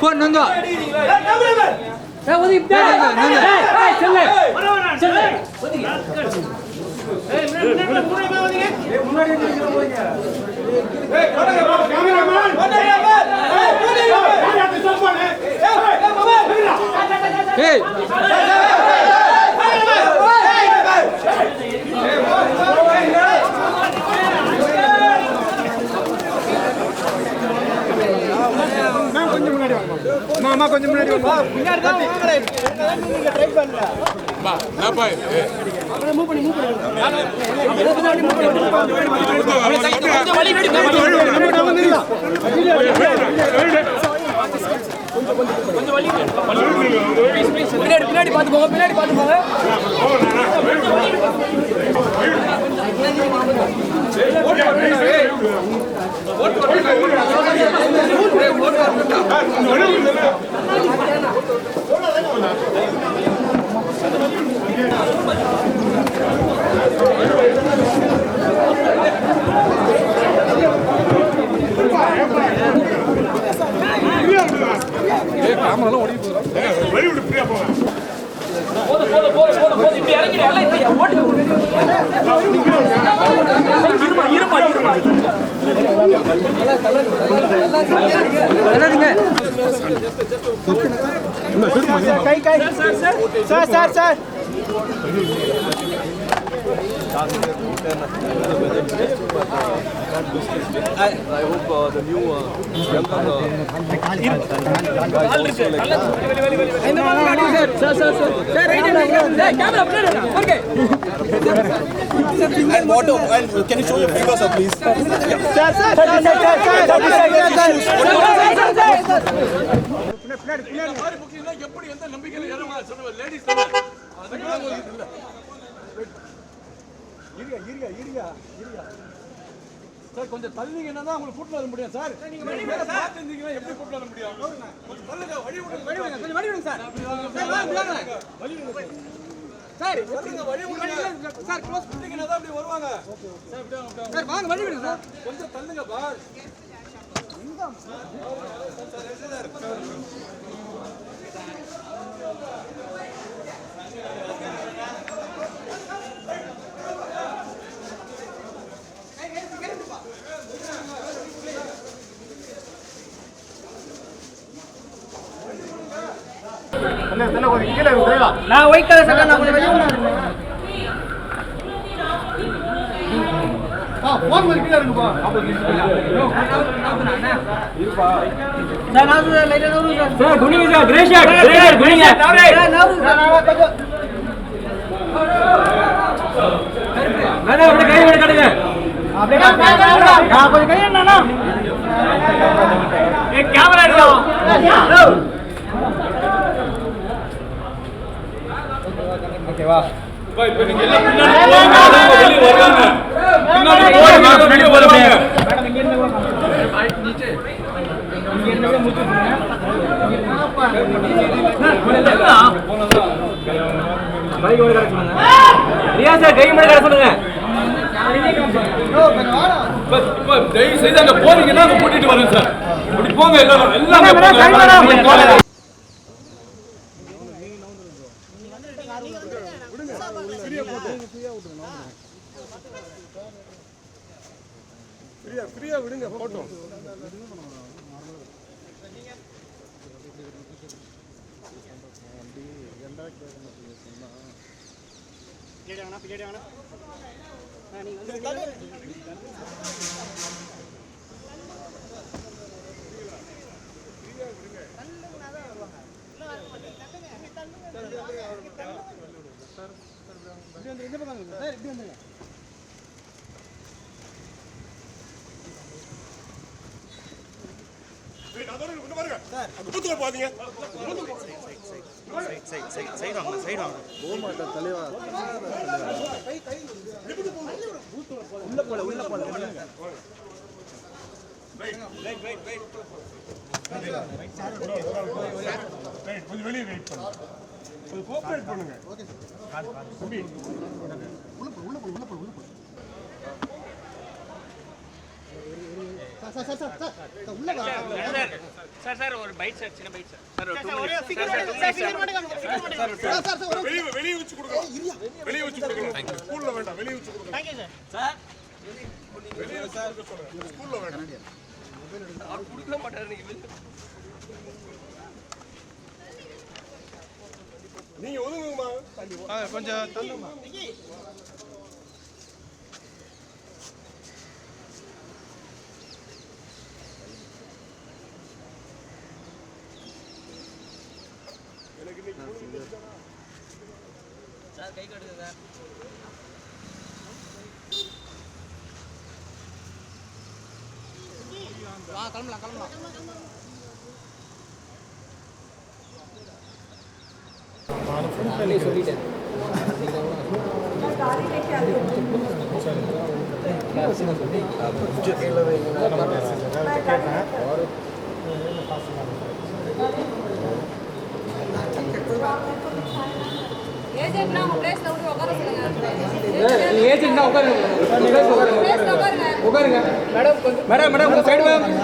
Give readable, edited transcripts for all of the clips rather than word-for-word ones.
Phone नंदो மாமா கொஞ்சம் முன்னாடி பின்னாடி தான் நீங்க ட்ரை பண்ணல பா நான் பாய் அப்படியே மூவ் பண்ணி கொஞ்சம் வலி வெடி கொஞ்சம் வலி பின்னாடி பாத்து போங்க கேமராலாம் ஓடி போகுது வழி விட்டு ஃப்ரீயா போங்க போடு இப்படி இறங்கிடு எல்லாம் இப்படி ஓட்டு இருமா கை sir I hope the new and what can you show your fingers up please எப்படி எந்த நம்பிக்கையில ஏறமா சொல்லுங்க லேடிஸ் தான அதுக்கு இல்ல இருங்க சார் கொஞ்சம் தள்ளிங்கன்னா தான் உங்களுக்கு கூட்டி வர முடியும் சார் நீங்க மேல பாத்து இருந்தீங்கன்னா எப்படி கூட்டி வர முடியும் கொஞ்சம் தள்ளுங்க வழி விடுங்க கொஞ்சம் வழி விடுங்க சார் வழி விடுங்க சார் எப்படிங்க வழி விடுங்க சார் க்ளோஸ் பண்ணிட்டீங்கன்னா தான் அப்படி வருவாங்க சார் வாங்க வழி விடுங்க சார் கொஞ்சம் தள்ளுங்க பார் நான் ஒயிட் கலர் சட்டை நான் கொஞ்சம் வெளிய போன் மாதிரி கீழ இருக்குப்பா இருப்பா சார் நான் லைட்டா நவுரு சார் குனிங்க சார் கிரே ஷாட் குனிங்க சார் நவுரு சார் நான் அப்படியே கை விட கடுங்க அப்படியே நான் கொஞ்சம் கை என்னன்னா ஏ கேமரா எடுங்க ஓகேவா போய் இப்ப நீங்க எல்லாம் பின்னாடி போங்க வெளிய வருவாங்க பின்னாடி போங்க வெளிய வருவாங்க மேடம் இங்க இருந்து நீச்சே இங்க இருந்து முத்துங்க பை ஓட கரெக்ட் பண்ணுங்க ரியா சார் கை மட கரெக்ட் பண்ணுங்க இப்ப டேய் செய்து அங்க போறீங்கன்னா அங்க கூட்டிட்டு வரேன் சார் இப்படி போங்க எல்லாம் போங்க ஃப்ரீயா விடுங்க போட்டோ பின்னாடி வாங்க கொஞ்சம் வெளியே வெயிட் பண்ணுங்க, கொஞ்சம் கோஆபரேட் பண்ணுங்க. Okay sir. உள்ள போ. சார் ஒரு பைட் சார், சின்ன பைட் சார். வெளியே வச்சு கொடுக்கலாம். வெளியே வச்சு கொடுக்கலாம். ஸ்கூல்ல வேண்டாம். வெளியே வச்சு கொடுக்கலாம். Thank you sir. வெளியே சார் ஸ்கூல்ல வேண்டாம். அவர் கொடுக்க மாட்டாரு நீங்க. நீங்க ஒதுங்குங்கம்மா. கொஞ்சம் தள்ளுமா. சார் கை கட்டுங்க சார். வா கிளம்பலாம். சொல்லிட்டேன். ஏஜென்ட்னா உங்க பிளேஸ்ல விட்டு உட்கார சொல்லுங்க. ஏஜென்ட்னா உட்காருங்க. Madam side madam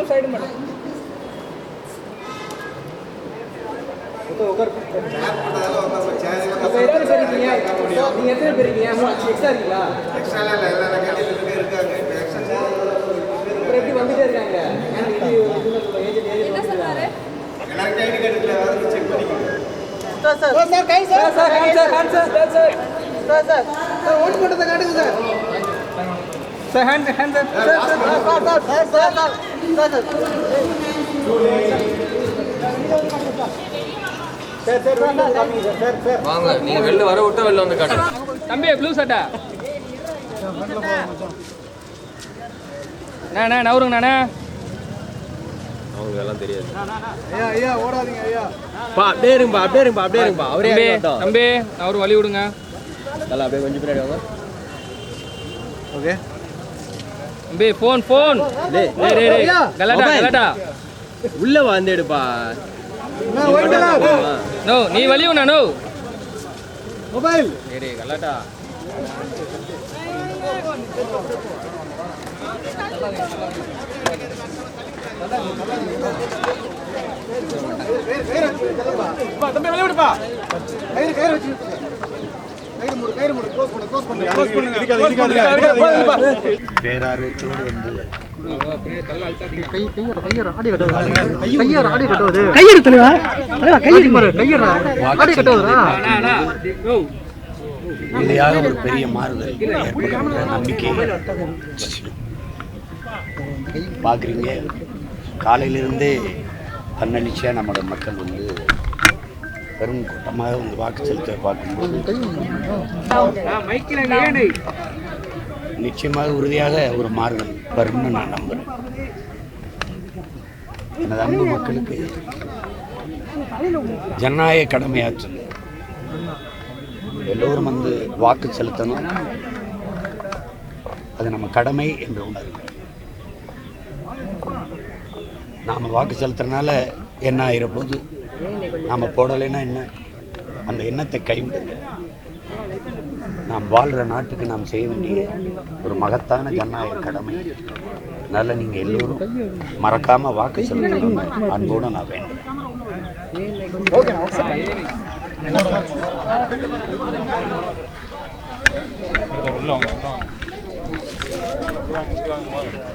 side madam நீங்க எத்தனை பேர் இருக்கீங்க? எக்ஸ்ட்ரா இருக்கீங்களா? எப்படி வந்துட்டே இருக்காங்க? என்ன சொல்றாரு? ஓட்டு போட்டதை காட்டுங்க சார். சார் ஹேண்ட் வாங்க நீங்க வெளில வர விட்டா வெளில வந்து காட்டுங்க. தம்பி ப்ளூ சட்டை நானே நவருங்க நானே. அவங்களுக்கு எல்லாம் தெரியாது. ஐயா ஓடாதீங்க ஐயா. அப்படியே இருங்கப்பா. அவரே தம்பி அவரு வழி விடுங்க. நல்லா அப்படியே கொஞ்சம் பின்னாடி வாங்க. ஓகே தம்பி ஃபோன் டேய் கலாட்டா உள்ள வந்துடுப்பா. நோ நீ வழி விடுனா. No mobile. டேய் கலாட்டா. தம்பி வழி விடுப்பா. கயிறு வச்சு கயிறு மூடு க்ளோஸ் பண்ணு பேரார்வத்தோடு வந்து உறுதியாக ஒரு பெரிய மாறுதல் ஏற்படுகின்ற நம்பிக்கை பார்க்குறீங்க. காலையிலிருந்தே தன்னெழுச்சியாக நம்மளோட மக்கள் வந்து பெரும் கூட்டமாக வந்து வாக்கு செலுத்த பார்க்கும்போது நிச்சயமாக உறுதியாக ஒரு மாறுதல் வரும்னு நான் நம்புகிறேன். எனது அன்பு மக்களுக்கு ஜனநாயக கடமையாற்றும் எல்லோரும் வந்து வாக்கு செலுத்தணும். அது நம்ம கடமை என்று உணர்வு. நாம் வாக்கு செலுத்துறதுனால என்ன ஆகிறபோது நாம் போடலைன்னா என்ன, அந்த எண்ணத்தை கைவிடுங்க. நாம் வாழ்கிற நாட்டுக்கு நாம் செய்ய வேண்டிய ஒரு மகத்தான ஜனநாயக கடமை. அதனால் நீங்கள் எல்லோரும் மறக்காமல் வாக்கு செலுத்தணும் அன்போடு நான் வேண்டுறேன்.